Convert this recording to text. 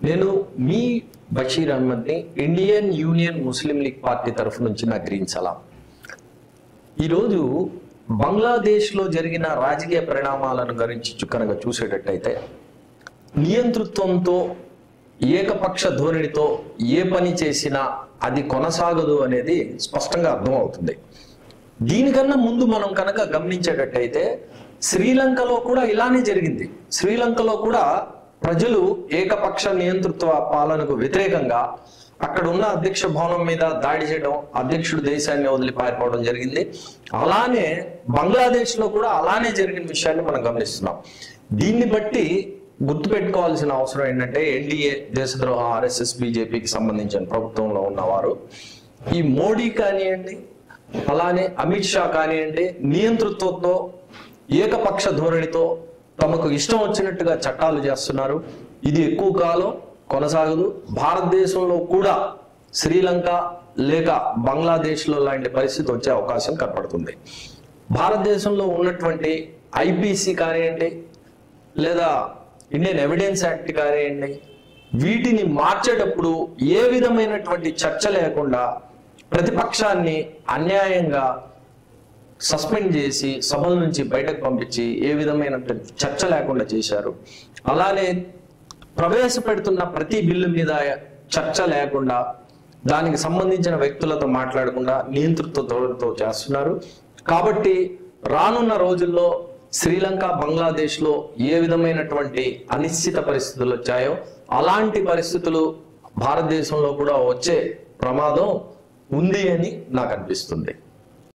నేను మీ Basheer అహ్మద్ని Indian union ముస్లిం league party తరఫు నుంచి నా గ్రీన్ సలాం. ఈరోజు బంగ్లాదేశ్లో జరిగిన రాజకీయ పరిణామాలను గురించి చుక్కనగా చూసేటట్టయితే నియంతృత్వంతో ఏకపక్ష ధోరణితో ఏ పని చేసినా అది కొనసాగదు అనేది స్పష్టంగా అర్థమవుతుంది. దీనికన్నా ముందు మనం కనుక గమనించేటట్టయితే శ్రీలంకలో కూడా ఇలానే జరిగింది. శ్రీలంకలో కూడా ప్రజలు ఏకపక్ష నియంతృత్వ పాలనకు వ్యతిరేకంగా అక్కడ ఉన్న అధ్యక్ష భవనం మీద దాడి చేయడం, అధ్యక్షుడు దేశాన్ని వదిలి పారిపోవడం జరిగింది. అలానే బంగ్లాదేశ్ లో కూడా అలానే జరిగిన విషయాన్ని మనం గమనిస్తున్నాం. దీన్ని బట్టి గుర్తుపెట్టుకోవాల్సిన అవసరం ఏంటంటే ఎన్డీఏ దేశద్రోహ ఆర్ఎస్ఎస్ బీజేపీకి సంబంధించిన ప్రభుత్వంలో ఉన్నవారు ఈ మోడీ కానివ్వండి, అలానే అమిత్ షా కానివ్వండి, నియంతృత్వంతో ఏకపక్ష ధోరణితో తమకు ఇష్టం వచ్చినట్టుగా చట్టాలు చేస్తున్నారు. ఇది ఎక్కువ కాలం కొనసాగదు. భారతదేశంలో కూడా శ్రీలంక లేక బంగ్లాదేశ్లో లాంటి పరిస్థితి వచ్చే అవకాశం కనపడుతుంది. భారతదేశంలో ఉన్నటువంటి ఐపీసీ కానివ్వండి లేదా ఇండియన్ ఎవిడెన్స్ యాక్ట్ కానివ్వండి, వీటిని మార్చేటప్పుడు ఏ విధమైనటువంటి చర్చ లేకుండా ప్రతిపక్షాన్ని అన్యాయంగా సస్పెండ్ చేసి సభల నుంచి బయటకు పంపించి ఏ విధమైన చర్చ లేకుండా చేశారు. అలానే ప్రవేశపెడుతున్న ప్రతి బిల్లు మీద చర్చ లేకుండా దానికి సంబంధించిన వ్యక్తులతో మాట్లాడకుండా నియంతృత్వంతో చేస్తున్నారు. కాబట్టి రానున్న రోజుల్లో శ్రీలంక బంగ్లాదేశ్లో ఏ విధమైనటువంటి అనిశ్చిత పరిస్థితులు వచ్చాయో అలాంటి పరిస్థితులు భారతదేశంలో కూడా వచ్చే ప్రమాదం ఉంది అని నాకు అనిపిస్తుంది.